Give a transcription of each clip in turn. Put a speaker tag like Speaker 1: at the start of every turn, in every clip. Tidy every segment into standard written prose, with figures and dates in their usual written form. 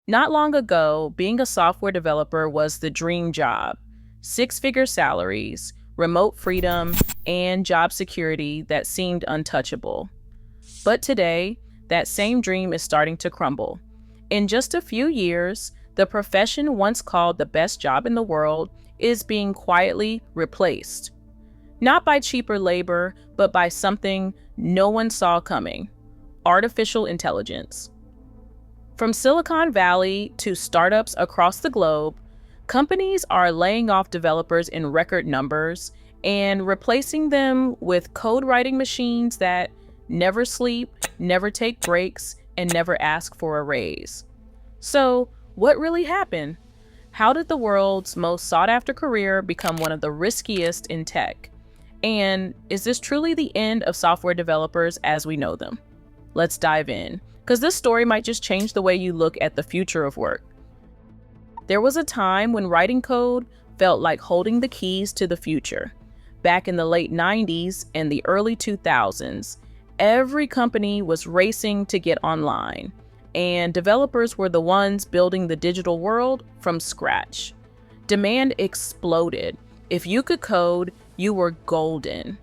Speaker 1: Not long ago, being a software developer was the dream job. Six-figure salaries, remote freedom, and job security that seemed untouchable. But today, that same dream is starting to crumble. In just a few years, the profession once called the best job in the world is being quietly replaced. Not by cheaper labor, but by something no one saw coming: artificial intelligence. From Silicon Valley to startups across the globe, companies are laying off developers in record numbers and replacing them with code writing machines that never sleep, never take breaks, and never ask for a raise. So, what really happened? How did the world's most sought-after career become one of the riskiest in tech? And is this truly the end of software developers as we know them? Let's dive in, because this story might just change the way you look at the future of work. There was a time when writing code felt like holding the keys to the future. Back in the late 90s and the early 2000s, every company was racing to get online, and developers were the ones building the digital world from scratch. Demand exploded. If you could code, you were golden.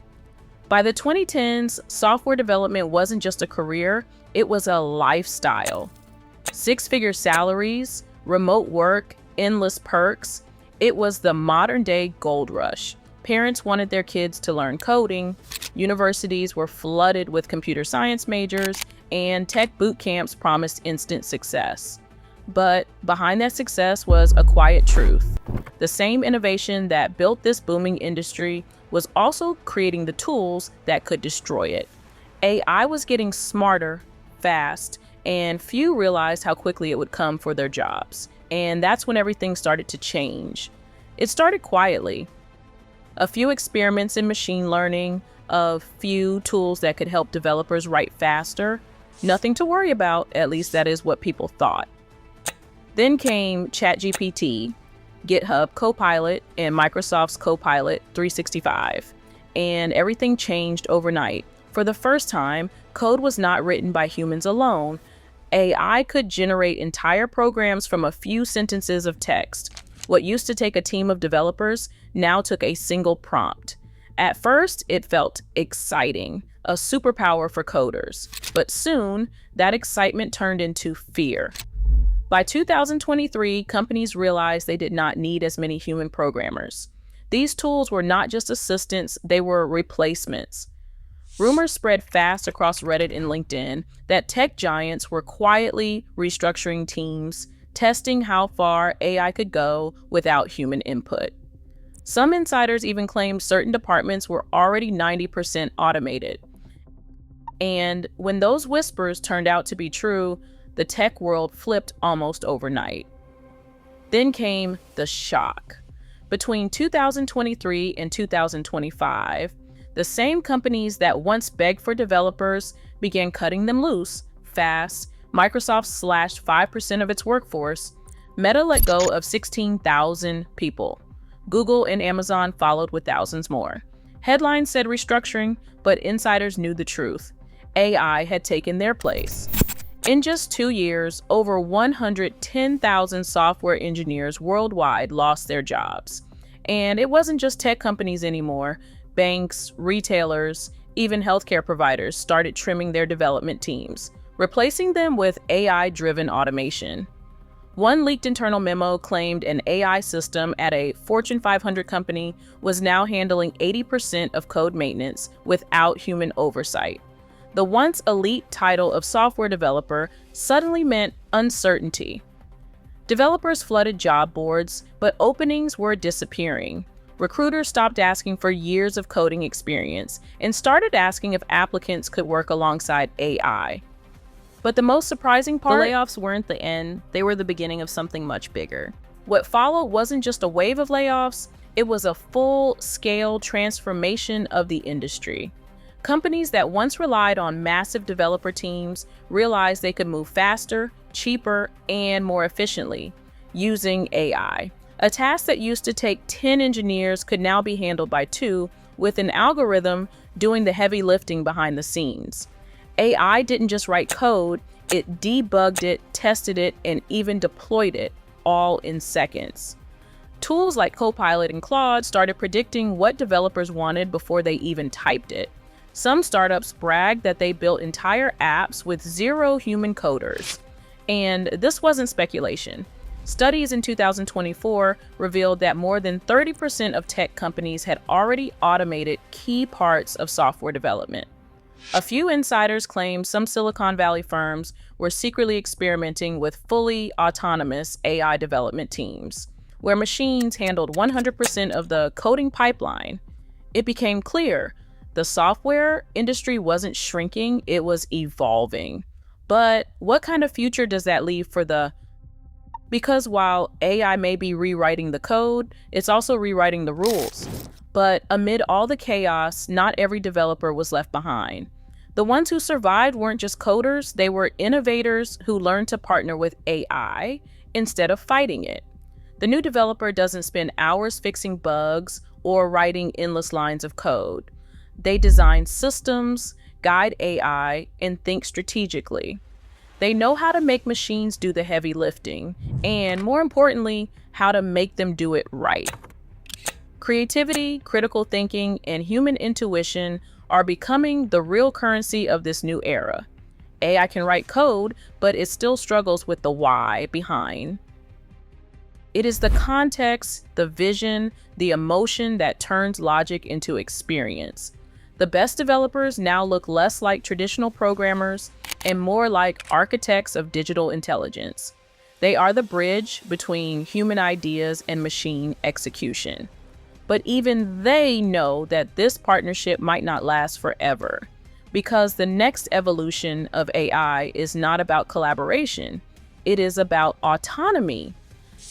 Speaker 1: By the 2010s, software development wasn't just a career, it was a lifestyle. Six-figure salaries, remote work, endless perks. It was the modern-day gold rush. Parents wanted their kids to learn coding, universities were flooded with computer science majors, and tech boot camps promised instant success. But behind that success was a quiet truth. The same innovation that built this booming industry was also creating the tools that could destroy it. AI was getting smarter, fast, and few realized how quickly it would come for their jobs. And that's when everything started to change. It started quietly. A few experiments in machine learning, a few tools that could help developers write faster. Nothing to worry about, at least that is what people thought. Then came ChatGPT, GitHub Copilot, and Microsoft's Copilot 365. And everything changed overnight. For the first time, code was not written by humans alone. AI could generate entire programs from a few sentences of text. What used to take a team of developers now took a single prompt. At first, it felt exciting, a superpower for coders. But soon, that excitement turned into fear. By 2023, companies realized they did not need as many human programmers. These tools were not just assistants, they were replacements. Rumors spread fast across Reddit and LinkedIn that tech giants were quietly restructuring teams, testing how far AI could go without human input. Some insiders even claimed certain departments were already 90% automated. And when those whispers turned out to be true, the tech world flipped almost overnight. Then came the shock. Between 2023 and 2025, the same companies that once begged for developers began cutting them loose fast. Microsoft slashed 5% of its workforce. Meta let go of 16,000 people. Google and Amazon followed with thousands more. Headlines said restructuring, but insiders knew the truth. AI had taken their place. In just 2 years, over 110,000 software engineers worldwide lost their jobs. And it wasn't just tech companies anymore. Banks, retailers, even healthcare providers started trimming their development teams, replacing them with AI-driven automation. One leaked internal memo claimed an AI system at a Fortune 500 company was now handling 80% of code maintenance without human oversight. The once elite title of software developer suddenly meant uncertainty. Developers flooded job boards, but openings were disappearing. Recruiters stopped asking for years of coding experience and started asking if applicants could work alongside AI. But the most surprising part,
Speaker 2: The layoffs weren't the end, they were the beginning of something much bigger.
Speaker 1: what followed wasn't just a wave of layoffs, it was a full-scale transformation of the industry. Companies that once relied on massive developer teams realized they could move faster, cheaper, and more efficiently using AI. A task that used to take 10 engineers could now be handled by 2, with an algorithm doing the heavy lifting behind the scenes. AI didn't just write code, It debugged it, tested it, and even deployed it, all in seconds. Tools like Copilot and Claude started predicting what developers wanted before they even typed it. Some startups bragged that they built entire apps with zero human coders. And this wasn't speculation. Studies in 2024 revealed that more than 30% of tech companies had already automated key parts of software development. A few insiders claimed some Silicon Valley firms were secretly experimenting with fully autonomous AI development teams, where machines handled 100% of the coding pipeline. It became clear the software industry wasn't shrinking, it was evolving. But what kind of future does that leave for because while AI may be rewriting the code, it's also rewriting the rules. But amid all the chaos, not every developer was left behind. The ones who survived weren't just coders, they were innovators who learned to partner with AI instead of fighting it. The new developer doesn't spend hours fixing bugs or writing endless lines of code. They design systems, guide AI, and think strategically. They know how to make machines do the heavy lifting, and more importantly, how to make them do it right. Creativity, critical thinking, and human intuition are becoming the real currency of this new era. AI can write code, but it still struggles with the why behind. It is the context, the vision, the emotion that turns logic into experience. The best developers now look less like traditional programmers and more like architects of digital intelligence. They are the bridge between human ideas and machine execution. But even they know that this partnership might not last forever, because the next evolution of AI is not about collaboration, it is about autonomy.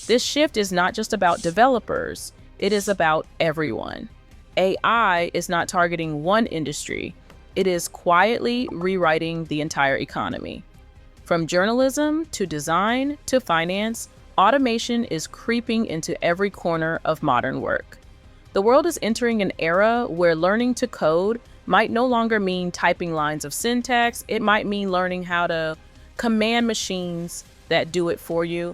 Speaker 1: This shift is not just about developers, it is about everyone. AI is not targeting one industry, it is quietly rewriting the entire economy. From journalism to design to finance, automation is creeping into every corner of modern work. The world is entering an era where learning to code might no longer mean typing lines of syntax, it might mean learning how to command machines that do it for you.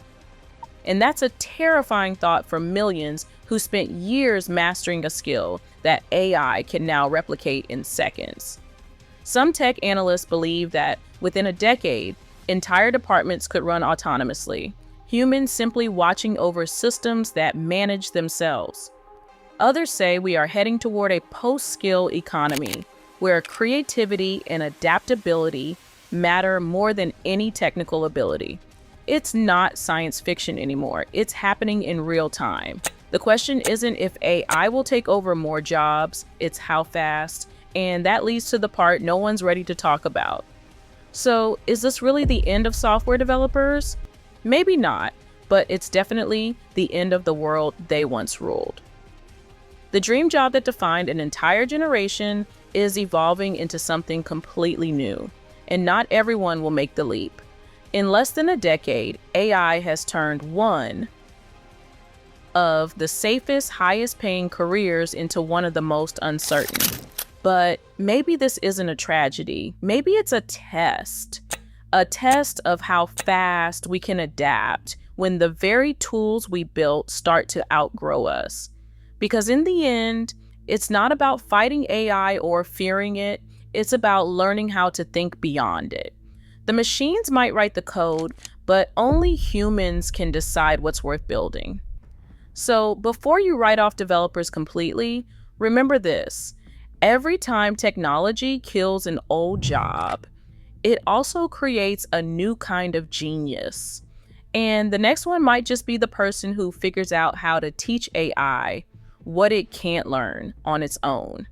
Speaker 1: And that's a terrifying thought for millions who spent years mastering a skill that AI can now replicate in seconds. Some tech analysts believe that within a decade, entire departments could run autonomously, humans simply watching over systems that manage themselves. Others say we are heading toward a post-skill economy, where creativity and adaptability matter more than any technical ability. It's not science fiction anymore, it's happening in real time. The question isn't if AI will take over more jobs, it's how fast, and that leads to the part no one's ready to talk about. So, is this really the end of software developers? Maybe not, but it's definitely the end of the world they once ruled. The dream job that defined an entire generation is evolving into something completely new, and not everyone will make the leap. In less than a decade, AI has turned one of the safest, highest paying careers into one of the most uncertain. But maybe this isn't a tragedy. Maybe it's a test of how fast we can adapt when the very tools we built start to outgrow us. Because in the end, it's not about fighting AI or fearing it, it's about learning how to think beyond it. The machines might write the code, but only humans can decide what's worth building. So before you write off developers completely, remember this: every time technology kills an old job, it also creates a new kind of genius. And the next one might just be the person who figures out how to teach AI what it can't learn on its own.